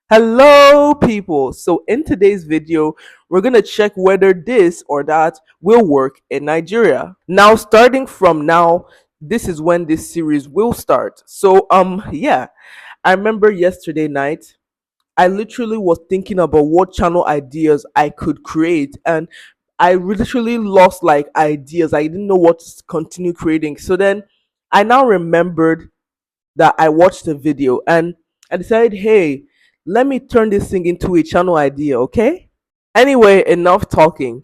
Hello, people. So, in today's video, we're going to check whether this or that will work in Nigeria. Now, starting from now, this is when this series will start. So, yeah, I remember yesterday night, I literally was thinking about what channel ideas I could create, and I literally lost like ideas. I didn't know what to continue creating. So, then I now remembered that I watched the video and I decided, hey, let me turn this thing into a channel idea, okay? Anyway, enough talking.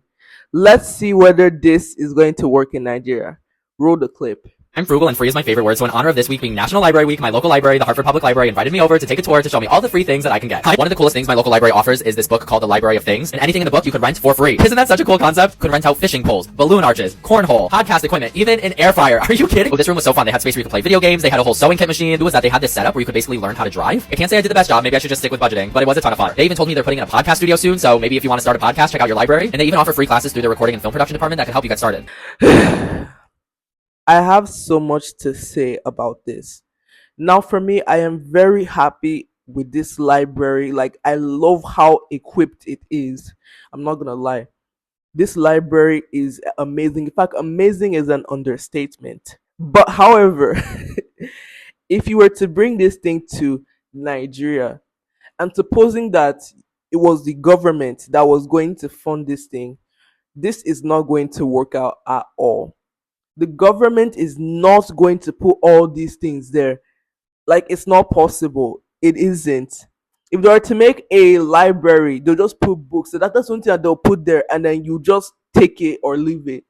Let's see whether this is going to work in Nigeria. Roll the clip. I'm frugal and free is my favorite word, so in honor of this week being National Library Week, my local library, the Hartford Public Library, invited me over to take a tour to show me all the free things that I can get. One of the coolest things my local library offers is this book called The Library of Things, and anything in the book you could rent for free. Isn't that such a cool concept? Could rent out fishing poles, balloon arches, cornhole, podcast equipment, even an air fryer. Are you kidding? Oh, this room was so fun. They had space where you could play video games, they had a whole sewing kit machine. It was that they had this setup where you could basically learn how to drive. I can't say I did the best job, maybe I should just stick with budgeting, but it was a ton of fun. They even told me they're putting in a podcast studio soon, so maybe if you want to start a podcast, check out your library, and they even offer free classes through their recording and film production department that can help you get started. I have so much to say about this. Now, for me, I am very happy with this library. Like, I love how equipped it is. I'm not gonna lie. This library is amazing. In fact, amazing is an understatement. But however, if you were to bring this thing to Nigeria and supposing that it was the government that was going to fund this thing, this is not going to work out at all. The government is not going to put all these things there. Like, it's not possible. It isn't. If they were to make a library, they'll just put books. So that's something that they'll put there, and then you just take it or leave it.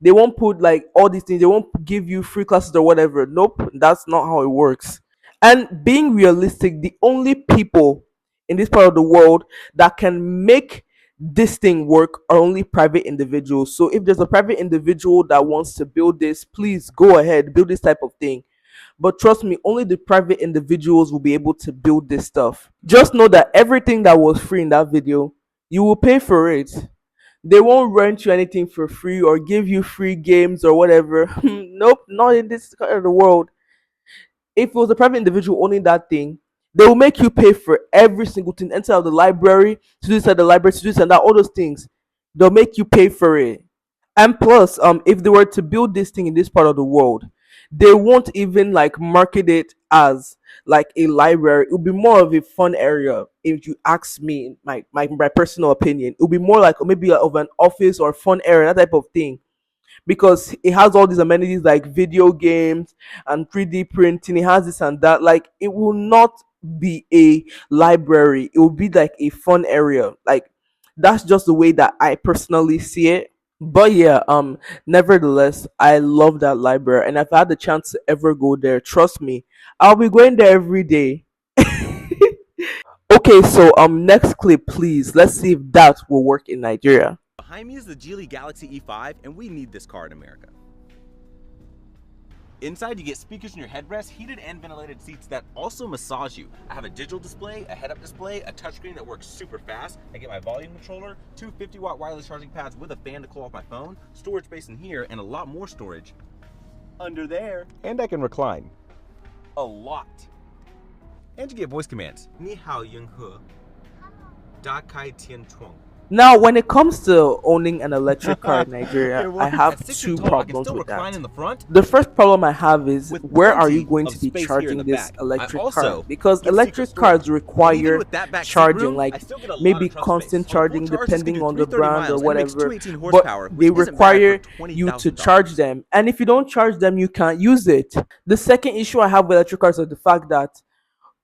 They won't put like all these things. They won't give you free classes or whatever. Nope, that's not how it works. And being realistic, the only people in this part of the world that can make this thing work are only private individuals. So if there's a private individual that wants to build this, please go ahead, build this type of thing. But trust me, only the private individuals will be able to build this stuff. Just know that everything that was free in that video, you will pay for it. They won't rent you anything for free or give you free games or whatever. Nope, not in this part of the world. If it was a private individual owning that thing, they will make you pay for every single thing. Enter the library, to do this at the library, to do this and that, all those things. They'll make you pay for it. And plus, if they were to build this thing in this part of the world, they won't even like market it as like a library. It will be more of a fun area. If you ask me, my personal opinion, it will be more like maybe of an office or fun area, that type of thing, because it has all these amenities like video games and 3D printing. It has this and that. Like, it will not be a library. It will be like a fun area. Like, that's just the way that I personally see it. But yeah, nevertheless, I love that library, and if I had the chance to ever go there, trust me, I'll be going there every day. Okay, so next clip, please. Let's see if that will work in Nigeria. Behind me is the Geely Galaxy E5, and we need this car in America. Inside, you get speakers in your headrest, heated and ventilated seats that also massage you. I have a digital display, a head-up display, a touchscreen that works super fast. I get my volume controller, two 50-watt wireless charging pads with a fan to cool off my phone, storage space in here, and a lot more storage under there. And I can recline. A lot. And you get voice commands. Ni hao yung he. Da kai tian chuang. Now, when it comes to owning an electric car in Nigeria, I have two problems with that. The first problem I have is, where are you going to be charging this electric car? Because electric cars require charging, like maybe constant charging depending on the brand or whatever, but they require you to charge them. And if you don't charge them, you can't use it. The second issue I have with electric cars is the fact that,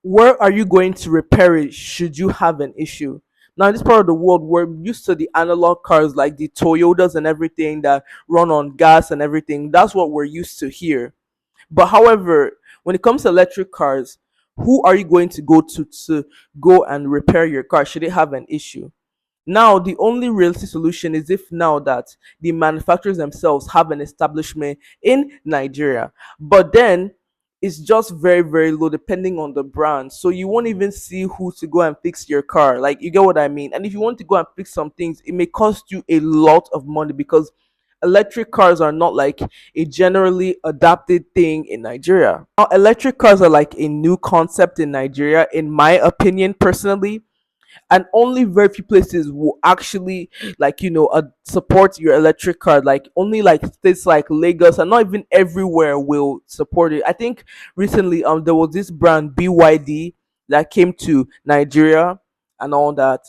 where are you going to repair it should you have an issue? Now, in this part of the world, we're used to the analog cars like the Toyotas and everything that run on gas and everything. That's what we're used to here. But however, when it comes to electric cars, who are you going to go to go and repair your car should it have an issue? Now, the only realistic solution is if now that the manufacturers themselves have an establishment in Nigeria. But then it's just very, very low depending on the brand. So you won't even see who to go and fix your car. Like, you get what I mean? And if you want to go and fix some things, it may cost you a lot of money, because electric cars are not like a generally adopted thing in Nigeria. Now, electric cars are like a new concept in Nigeria, in my opinion, personally, and only very few places will actually like support your electric car. Like only like states like Lagos, and not even everywhere will support it. I think recently there was this brand BYD that came to Nigeria and all that,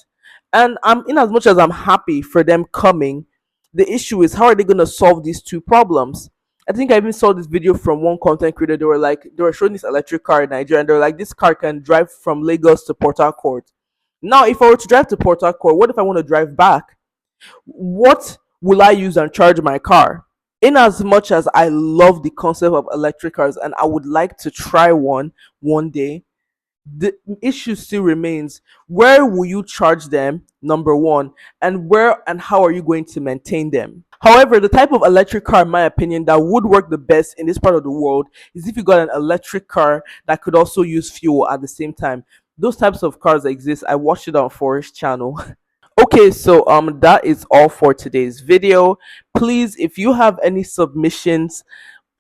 and I'm in as much as I'm happy for them coming, the issue is how are they going to solve these two problems. I think I even saw this video from one content creator. They were showing this electric car in Nigeria, and they were like, this car can drive from Lagos to Port Harcourt. Now, if I were to drive to Port Harcourt, what if I want to drive back? What will I use and charge my car? In as much as I love the concept of electric cars and I would like to try one day, the issue still remains: where will you charge them, number one, and where and how are you going to maintain them? However, the type of electric car, in my opinion, that would work the best in this part of the world is if you got an electric car that could also use fuel at the same time. Those types of cars exist. I watched it on Forest channel. Okay, so that is all for today's video. Please, if you have any submissions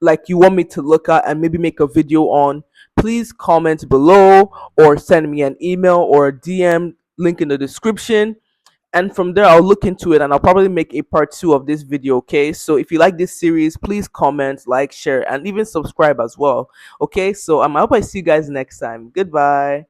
like you want me to look at and maybe make a video on, please comment below or send me an email or a DM, link in the description. And from there, I'll look into it and I'll probably make a part 2 of this video. Okay, so if you like this series, please comment, like, share, and even subscribe as well. Okay, so I hope I see you guys next time. Goodbye.